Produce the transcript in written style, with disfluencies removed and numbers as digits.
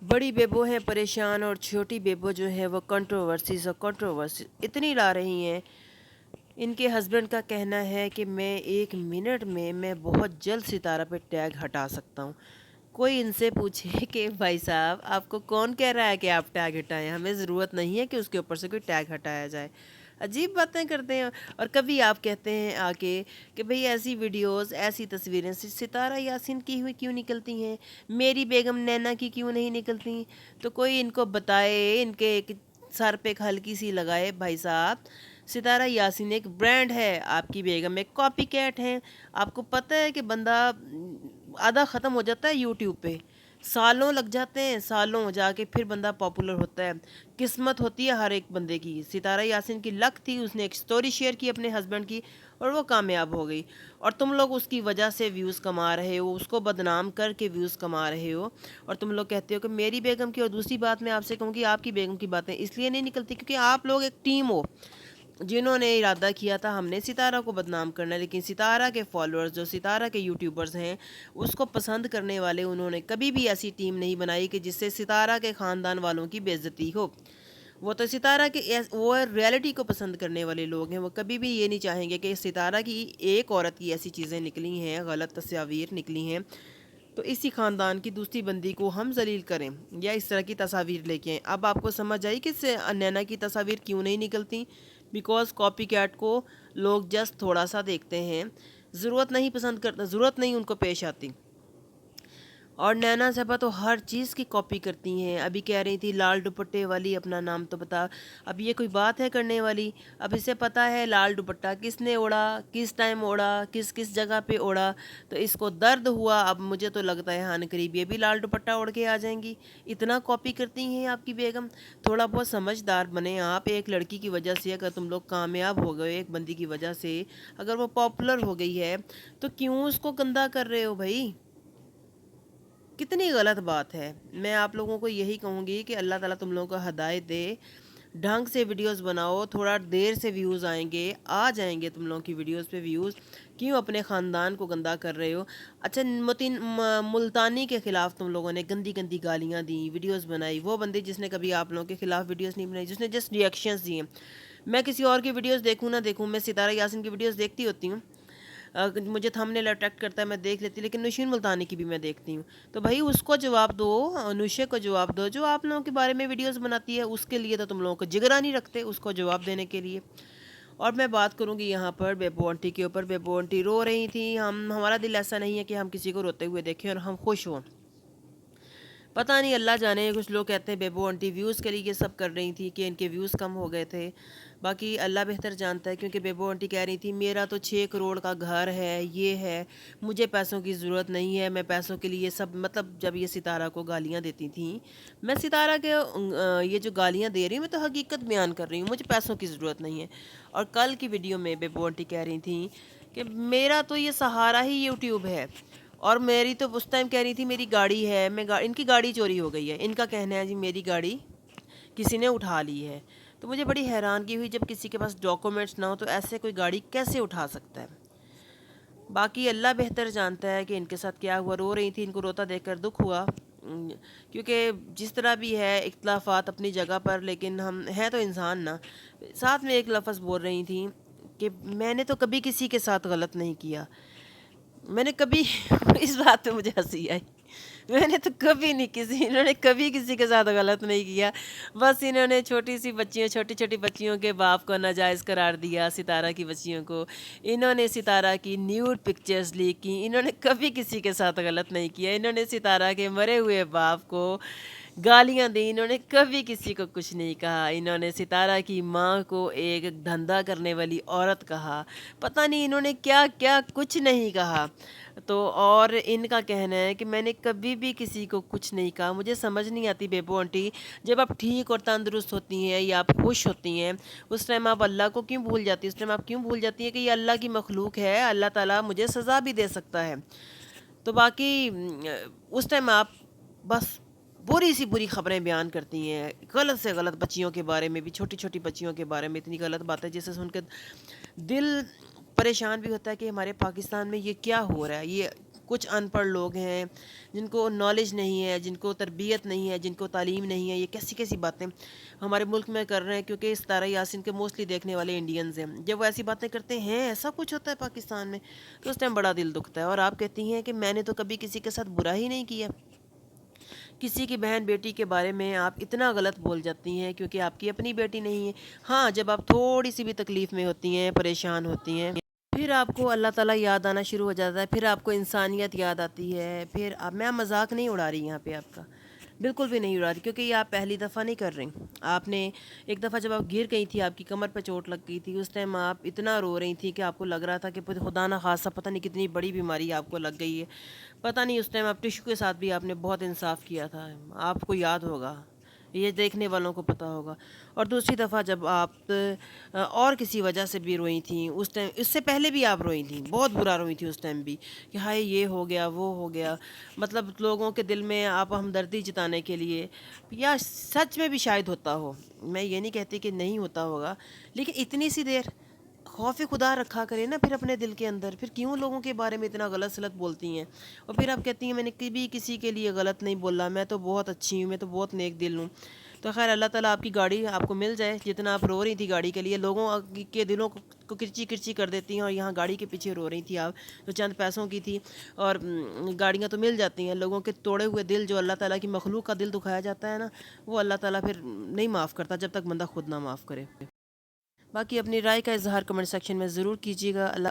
बड़ी बेबो हैं परेशान और छोटी बेबो जो है वो कंट्रोवर्सी इतनी ला रही हैं। इनके हस्बैंड का कहना है कि मैं 1 मिनट में मैं बहुत जल्द सितारा पे टैग हटा सकता हूँ। कोई इनसे पूछे कि भाई साहब आपको कौन कह रहा है कि आप टैग हटाएं, हमें ज़रूरत नहीं है कि उसके ऊपर से कोई टैग हटाया जाए। अजीब बातें करते हैं। और कभी आप कहते हैं आके कि भाई ऐसी वीडियोस ऐसी तस्वीरें सितारा यासीन की हुई क्यों निकलती हैं, मेरी बेगम नैना की क्यों नहीं निकलती। तो कोई इनको बताए, इनके एक सर पे एक हल्की सी लगाए। भाई साहब, सितारा यासीन एक ब्रांड है, आपकी बेगम एक कॉपी कैट है। आपको पता है कि बंदा आधा ख़त्म हो जाता है यूट्यूब पे, सालों लग जाते हैं, सालों जाके फिर बंदा पॉपुलर होता है। किस्मत होती है हर एक बंदे की। सितारा यासीन की लक थी, उसने एक स्टोरी शेयर की अपने हस्बैंड की और वो कामयाब हो गई। और तुम लोग उसकी वजह से व्यूज़ कमा रहे हो, उसको बदनाम करके व्यूज़ कमा रहे हो। और तुम लोग कहते हो कि मेरी बेगम की। और दूसरी बात मैं आपसे कहूँगी, आपकी बेगम की बातें इसलिए नहीं निकलती क्योंकि आप लोग एक टीम हो जिन्होंने इरादा किया था हमने सितारा को बदनाम करना है। लेकिन सितारा के फॉलोअर्स, जो सितारा के यूट्यूबर्स हैं, उसको पसंद करने वाले, उन्होंने कभी भी ऐसी टीम नहीं बनाई कि जिससे सितारा के ख़ानदान वालों की बेइज्जती हो। वो तो सितारा के वो रियलिटी को पसंद करने वाले लोग हैं। वो कभी भी ये नहीं चाहेंगे कि सितारा की एक औरत की ऐसी चीज़ें निकली हैं, गलत तस्वीर निकली हैं, तो इसी ख़ानदान की दूसरी बंदी को हम जलील करें या इस तरह की तस्वीर लेके आएँ। अब आपको समझ आई कि नैना की तस्वीर क्यों नहीं निकलती। बिकॉज़ कॉपी कैट को लोग जस्ट थोड़ा सा देखते हैं, ज़रूरत नहीं पसंद करते, ज़रूरत नहीं उनको पेश आती। और नैना साहबा तो हर चीज़ की कॉपी करती हैं। अभी कह रही थी लाल दुपट्टे वाली, अपना नाम तो बता। अब ये कोई बात है करने वाली? अब इसे पता है लाल दुपट्टा किसने ओढ़ा, किस टाइम ओढ़ा, किस किस जगह पे ओढ़ा। तो इसको दर्द हुआ। अब मुझे तो लगता है हाँ करीब ये भी लाल दुपट्टा ओढ़ के आ जाएंगी। इतना कॉपी करती हैं आपकी बेगम। थोड़ा बहुत समझदार बने आप। एक लड़की की वजह से अगर तुम लोग कामयाब हो गए, एक बंदी की वजह से अगर वो पॉपुलर हो गई है, तो क्यों उसको गंदा कर रहे हो भाई? कितनी गलत बात है। मैं आप लोगों को यही कहूँगी कि अल्लाह ताला तुम लोगों को हदायत दे, ढंग से वीडियोस बनाओ। थोड़ा देर से व्यूज़ आएंगे, आ जाएंगे तुम लोगों की वीडियोस पे व्यूज़। क्यों अपने ख़ानदान को गंदा कर रहे हो? अच्छा, मुल्तानी के ख़िलाफ़ तुम लोगों ने गंदी गंदी गालियाँ दी, वीडियोस बनाई। वो बंदी जिसने कभी आप लोगों के ख़िलाफ़ वीडियोस नहीं बनाई, जिसने जस्ट रिएक्शंस दिए। मैं किसी और की वीडियोस देखूँ ना देखूँ, मैं सितारा यासिन की वीडियोस देखती होती हूँ। मुझे थंबनेल अट्रैक्ट करता है, मैं देख लेती, लेकिन नौशीन मुल्तानी की भी मैं देखती हूँ। तो भाई उसको जवाब दो, नुशे को जवाब दो, जो आप लोगों के बारे में वीडियोस बनाती है। उसके लिए तो तुम लोगों को जिगरा नहीं रखते उसको जवाब देने के लिए। और मैं बात करूँगी यहाँ पर बेबो आंटी के ऊपर। बेबो आंटी रो रही थी। हमारा दिल ऐसा नहीं है कि हम किसी को रोते हुए देखें और हम खुश हों। पता नहीं, अल्लाह जाने। कुछ लोग कहते हैं बेबो आंटी व्यूज़ के लिए ये सब कर रही थी कि इनके व्यूज़ कम हो गए थे। बाकी अल्लाह बेहतर जानता है, क्योंकि बेबो आंटी कह रही थी मेरा तो 6 करोड़ का घर है, ये है, मुझे पैसों की ज़रूरत नहीं है, मैं पैसों के लिए सब। मतलब जब ये सितारा को गालियाँ देती थी, मैं सितारा के ये जो गालियाँ दे रही हूँ, मैं तो हकीकत बयान कर रही हूँ, मुझे पैसों की ज़रूरत नहीं है। और कल की वीडियो में बेबो आंटी कह रही थी कि मेरा तो ये सहारा ही यूट्यूब है। और मेरी तो उस टाइम कह रही थी मेरी गाड़ी है, इनकी गाड़ी चोरी हो गई है। इनका कहना है जी मेरी गाड़ी किसी ने उठा ली है। तो मुझे बड़ी हैरानगी हुई, जब किसी के पास डॉक्यूमेंट्स ना हो तो ऐसे कोई गाड़ी कैसे उठा सकता है। बाकी अल्लाह बेहतर जानता है कि इनके साथ क्या हुआ। रो रही थी, इनको रोता देखकर दुख हुआ। क्योंकि जिस तरह भी है इख्तलाफात अपनी जगह पर, लेकिन हम हैं तो इंसान ना। साथ में एक लफ्ज़ बोल रही थी कि मैंने तो कभी किसी के साथ गलत नहीं किया। मैंने कभी इस बात पे मुझे हंसी आई। मैंने तो कभी नहीं इन्होंने कभी किसी के साथ गलत नहीं किया। बस इन्होंने छोटी सी बच्चियों, छोटी छोटी बच्चियों के बाप को नाजायज़ करार दिया, सितारा की बच्चियों को। इन्होंने सितारा की न्यूड पिक्चर्स लीक की। इन्होंने कभी किसी के साथ गलत नहीं किया। इन्होंने सितारा के मरे हुए बाप को गालियाँ दी। इन्होंने कभी किसी को कुछ नहीं कहा। इन्होंने सितारा की माँ को एक धंधा करने वाली औरत कहा। पता नहीं इन्होंने क्या क्या कुछ नहीं कहा। तो और इनका कहना है कि मैंने कभी भी किसी को कुछ नहीं कहा। मुझे समझ नहीं आती बेबो आंटी, जब आप ठीक और तंदुरुस्त होती हैं या आप खुश होती हैं, उस टाइम आप अल्लाह को क्यों भूल जाती हैं? उस टाइम आप क्यों भूल जाती हैं कि ये अल्लाह की मखलूक है, अल्लाह ताला मुझे सज़ा भी दे सकता है। तो बाकी उस टाइम आप बस बुरी सी बुरी खबरें बयान करती हैं, गलत से गलत बच्चियों के बारे में भी, छोटी छोटी बच्चियों के बारे में इतनी गलत बातें जिससे सुनकर दिल परेशान भी होता है कि हमारे पाकिस्तान में ये क्या हो रहा है। ये کچھ ان پڑھ لوگ ہیں جن کو نالج نہیں ہے، جن کو تربیت نہیں ہے، جن کو تعلیم نہیں ہے، یہ کیسی کیسی باتیں ہمارے ملک میں کر رہے ہیں، کیونکہ اس طرح یاسین کے موسٹلی دیکھنے والے انڈینز ہیں۔ جب وہ ایسی باتیں کرتے ہیں ایسا کچھ ہوتا ہے پاکستان میں، تو اس ٹائم بڑا دل دکھتا ہے۔ اور آپ کہتی ہیں کہ میں نے تو کبھی کسی کے ساتھ برا ہی نہیں کیا، کسی کی بہن بیٹی کے بارے میں آپ اتنا غلط بول جاتی ہیں کیونکہ آپ کی اپنی بیٹی نہیں ہے۔ ہاں، جب آپ تھوڑی سی بھی تکلیف میں ہوتی ہیں، پریشان ہوتی ہیں، پھر آپ کو اللہ تعالیٰ یاد آنا شروع ہو جاتا ہے، پھر آپ کو انسانیت یاد آتی ہے، پھر میں مذاق نہیں اڑا رہی یہاں پہ آپ کا، بالکل بھی نہیں اڑا رہی، کیونکہ یہ آپ پہلی دفعہ نہیں کر رہی۔ آپ نے ایک دفعہ جب آپ گر گئی تھی، آپ کی کمر پہ چوٹ لگ گئی تھی، اس ٹائم آپ اتنا رو رہی تھی کہ آپ کو لگ رہا تھا کہ خدا نہ خاصہ پتہ نہیں کتنی بڑی بیماری آپ کو لگ گئی ہے، پتہ نہیں اس ٹائم آپ ٹشو کے ساتھ بھی آپ نے بہت انصاف کیا تھا، آپ کو یاد ہوگا، یہ دیکھنے والوں کو پتہ ہوگا۔ اور دوسری دفعہ جب آپ اور کسی وجہ سے بھی روئی تھیں، اس ٹائم اس سے پہلے بھی آپ روئی تھیں، بہت برا روئی تھیں اس ٹائم بھی کہ ہائے یہ ہو گیا وہ ہو گیا، مطلب لوگوں کے دل میں آپ ہمدردی جتانے کے لیے، یا سچ میں بھی شاید ہوتا ہو، میں یہ نہیں کہتی کہ نہیں ہوتا ہوگا، لیکن اتنی سی دیر خوف خدا رکھا کرے نا پھر اپنے دل کے اندر، پھر کیوں لوگوں کے بارے میں اتنا غلط سلط بولتی ہیں؟ اور پھر آپ کہتی ہیں میں نے کبھی کسی کے لیے غلط نہیں بولا، میں تو بہت اچھی ہوں، میں تو بہت نیک دل ہوں۔ تو خیر اللہ تعالیٰ آپ کی گاڑی آپ کو مل جائے، جتنا آپ رو رہی تھی گاڑی کے لیے، لوگوں کے دلوں کو کرچی کرچی کر دیتی ہیں، اور یہاں گاڑی کے پیچھے رو رہی تھی آپ جو چند پیسوں کی تھی، اور گاڑیاں تو مل جاتی ہیں، لوگوں کے توڑے ہوئے دل جو اللہ تعالیٰ کی مخلوق کا دل دکھایا جاتا ہے نا، وہ اللہ تعالیٰ پھر نہیں معاف کرتا جب تک بندہ خود نہ معاف کرے۔ باقی اپنی رائے کا اظہار کمنٹ سیکشن میں ضرور کیجیے گا۔ اللہ